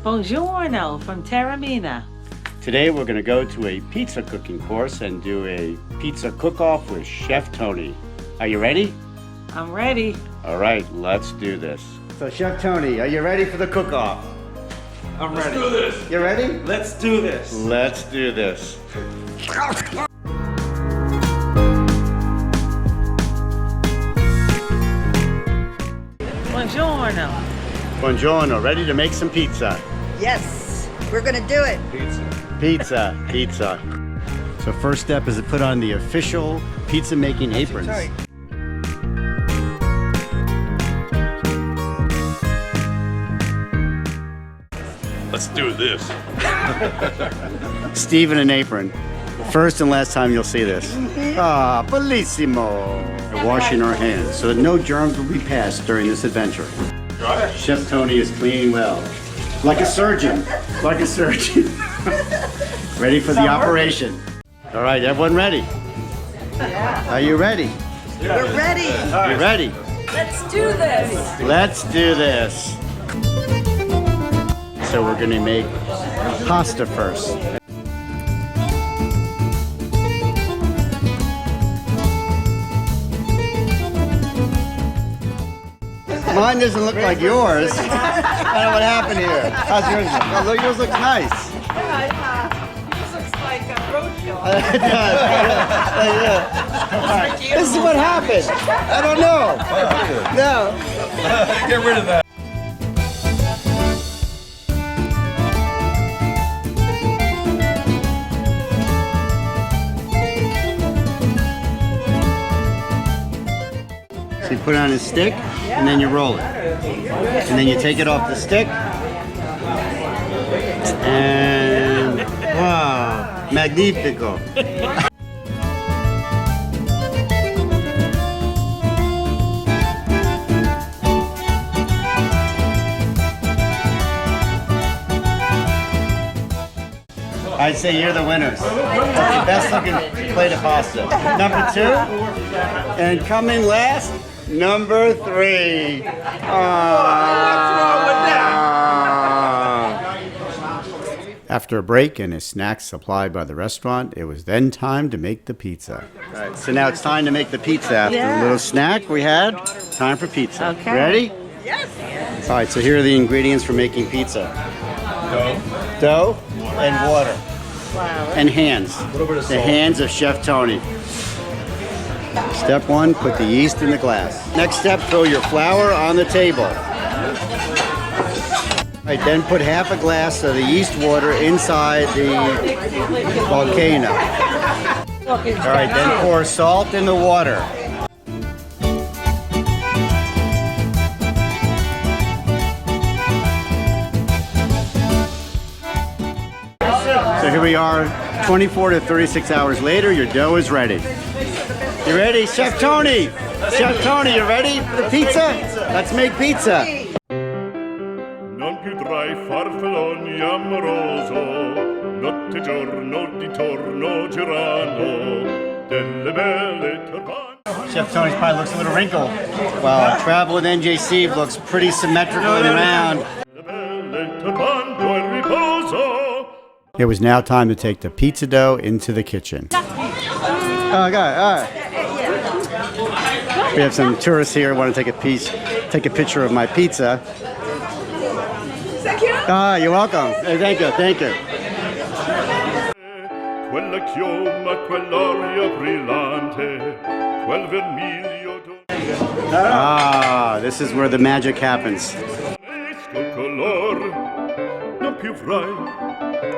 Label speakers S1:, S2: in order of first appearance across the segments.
S1: Buongiorno from Taormina.
S2: Today we're going to go to a pizza cooking course and do a pizza cook-off with Chef Tony. Are you ready?
S1: I'm ready.
S2: All right, let's do this. So Chef Tony, are you ready for the cook-off?
S3: I'm ready.
S4: Let's do this.
S2: You ready?
S3: Let's do this.
S2: Let's do this.
S1: Buongiorno.
S2: Buongiorno, ready to make some pizza?
S5: Yes, we're gonna do it.
S2: Pizza. So first step is to put on the official pizza making aprons.
S4: Let's do this.
S2: Steve in an apron. First and last time you'll see this. Ah, bellissimo. We're washing our hands so that no germs will be passed during this adventure. Chef Tony is cleaning well. Like a surgeon. Like a surgeon. Ready for the operation. All right, everyone ready?
S5: Yeah.
S2: Are you ready?
S5: We're ready.
S2: You ready?
S5: Let's do this.
S2: Let's do this. So we're gonna make pasta first. Mine doesn't look like yours. I don't know what happened here. How's yours look? Oh, look, yours looks nice.
S5: Yours looks like a roadkill.
S2: It does. Yeah. This is what happened. I don't know. No.
S4: Get rid of that.
S2: So you put it on a stick, and then you roll it. And then you take it off the stick. And wow, magnifico. I'd say you're the winners. That's the best looking plate of pasta. Number 2, and coming last, number 3. After a break and a snack supplied by the restaurant, it was then time to make the pizza. All right, so now it's time to make the pizza. After a little snack we had, time for pizza.
S1: Okay.
S2: Ready?
S5: Yes.
S2: All right, so here are the ingredients for making pizza. Dough and water.
S1: Flour.
S2: And hands. The hands of Chef Tony. Step 1, put the yeast in the glass. Next step, throw your flour on the table. Right, then put half a glass of the yeast water inside the volcano. All right, then pour salt in the water. So here we are, 24 to 36 hours later, your dough is ready. You ready? Chef Tony! Chef Tony, you ready for the pizza? Let's make pizza.
S6: Non più tra i farfalloni amoroso, notte giorno di torno girano, delle belle turbane.
S2: Chef Tony's probably looks a little wrinkled, while Travel with NJC looks pretty symmetrical and round.
S6: Belle turbando e riposo.
S2: It was now time to take the pizza dough into the kitchen. Oh, God, all right. We have some tourists here who want to take a picture of my pizza.
S5: Thank you.
S2: Ah, you're welcome. Thank you, thank you.
S6: Quella chioma, quell'olio brillante, quel vermiglio
S2: Ah, this is where the magic happens.
S6: donesco color, non più frai,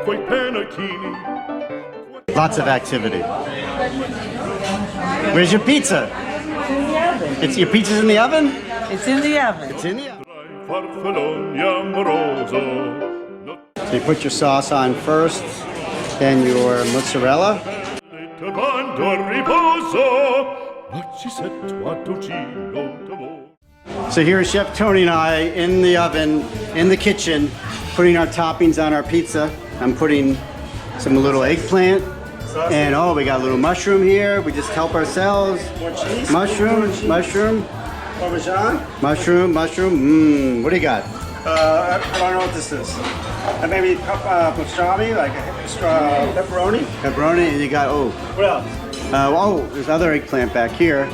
S6: quei penachini.
S2: Lots of activity. Where's your pizza? It's your pizza's in the oven?
S1: It's in the oven.
S2: It's in the oven.
S6: Farfalloni amoroso,
S2: So you put your sauce on first, then your mozzarella.
S6: turbando e riposo, ma ci sento a dolcino d'amore.
S2: So here is Chef Tony and I in the oven, in the kitchen, putting our toppings on our pizza. I'm putting some little eggplant. And oh, we got a little mushroom here. We just help ourselves.
S3: More cheese?
S2: Mushroom.
S3: Parmesan?
S2: Mushroom. Mmm, what do you got?
S7: I don't know what this is. Maybe pastrami, like pepperoni.
S2: Pepperoni, and you got,
S7: What else?
S2: there's other eggplant back here.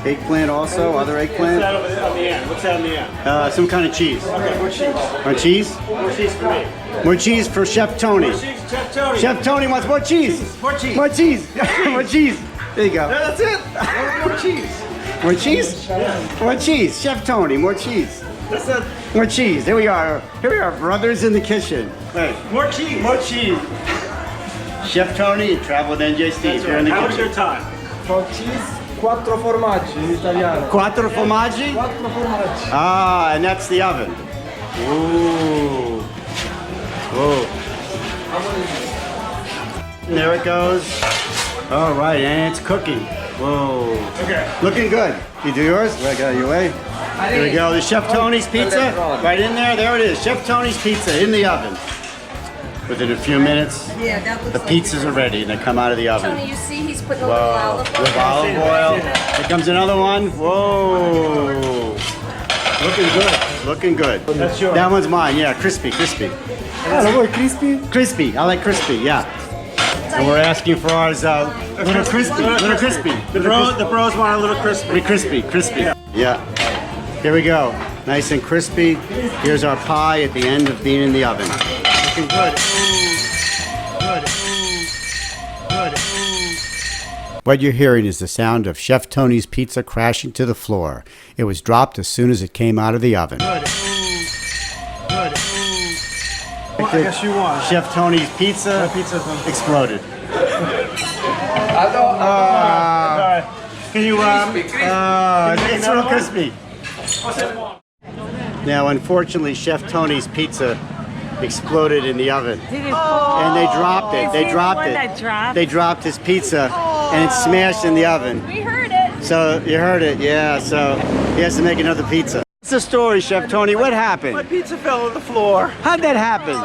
S2: Eggplant also, other eggplant.
S7: What's that on the end? What's that on the end?
S2: Some kind of cheese.
S7: Okay, more cheese.
S2: More cheese?
S7: More cheese for me.
S2: More cheese for Chef Tony.
S7: More cheese, Chef Tony.
S2: Chef Tony wants more cheese.
S7: More cheese.
S2: More cheese. More cheese. There you go.
S7: That's it. More cheese.
S2: More cheese?
S7: Yeah.
S2: More cheese. Chef Tony, more cheese.
S7: That's it.
S2: More cheese. Here we are. Here we are, brothers in the kitchen.
S7: Hey, more cheese. More cheese.
S2: Chef Tony and Travel with NJ Steve here in the
S7: How was
S2: kitchen.
S7: your time?
S8: For cheese, quattro formaggi in italiano.
S2: Quattro formaggi?
S8: Quattro formaggi.
S2: Ah, and that's the oven. Ooh. Whoa. There it goes. All right, and it's cooking. Whoa.
S7: Okay.
S2: Looking good. You do yours? I got your way. Here we go. The Chef Tony's pizza. Right in there. There it is. Chef Tony's pizza in the oven. Within a few minutes,
S5: Yeah, that looks
S2: the
S5: like
S2: pizzas are ready and they come out of the oven.
S5: Tony, you see he's putting a little
S2: Whoa.
S5: olive oil.
S2: With olive oil. Here comes another one. Whoa. Looking good. Looking good.
S7: That's yours.
S2: That one's mine. Yeah, crispy, crispy.
S8: Ah, lo vuoi crispy?
S2: Crispy. I like crispy. Yeah. And we're asking for ours little crispy. Little crispy.
S7: The bros want a little crispy.
S2: Crispy. Crispy. Yeah. Here we go. Nice and crispy. Here's our pie at the end of being in the oven. Looking good. Good. Good. What you're hearing is the sound of Chef Tony's pizza crashing to the floor. It was dropped as soon as it came out of the oven.
S7: Good. I guess you won.
S2: Chef Tony's pizza exploded.
S7: Can you
S2: It's real crispy. Now, unfortunately, Chef Tony's pizza exploded in the oven.
S1: Did it
S2: And they dropped it.
S1: Is
S2: They
S1: he the
S2: dropped
S1: one
S2: it.
S1: that dropped?
S2: They dropped his pizza and it smashed in the oven.
S5: We heard it.
S2: So you heard it, yeah. So he has to make another pizza. What's the story, Chef Tony? What
S7: My
S2: happened?
S7: pizza fell on the floor.
S2: How'd that happen?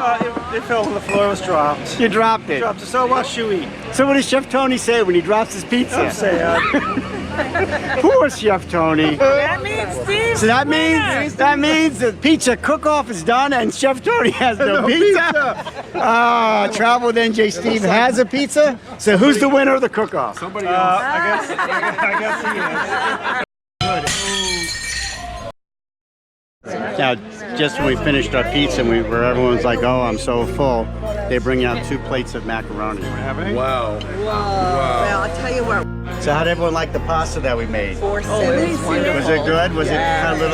S7: It fell on the floor. It was dropped.
S2: You dropped it.
S7: Dropped it. So what should we eat?
S2: So what does Chef Tony say when he drops his pizza?
S7: Say,
S2: Poor Chef Tony.
S1: That means Steve.
S2: So that means the pizza cook-off is done and Chef Tony has no pizza. Travel with NJ Steve has a pizza. So who's the winner of the cook-off?
S7: I guess he is.
S2: Now, just when we finished our pizza and where everyone's like, oh, I'm so full, they bring out 2 plates of macaroni.
S4: Wow.
S5: Well, I'll tell you what.
S2: So how'd everyone like the pasta that we made?
S5: Was wonderful.
S2: Was it good? Was it kind of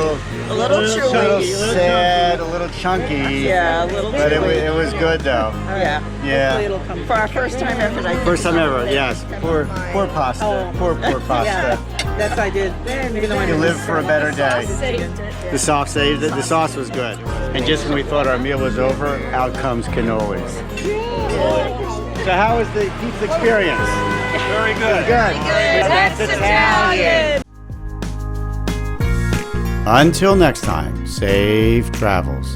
S5: A little chewy.
S2: sad, a little chunky?
S5: Yeah, a little
S2: But
S5: chewy.
S2: it was good though.
S5: Yeah.
S2: Yeah.
S5: It'll come for our first time ever. Like
S2: First time ever, yes. Poor pasta. Poor pasta.
S5: Yeah, that's I did. Even though I
S2: You live for a better day.
S5: saved it.
S2: The sauce saved it. The sauce was good. And just when we thought our meal was over, out comes cannolis. So how was the pizza experience?
S7: Very good.
S2: Good.
S5: That's Italian.
S2: Until next time, safe travels.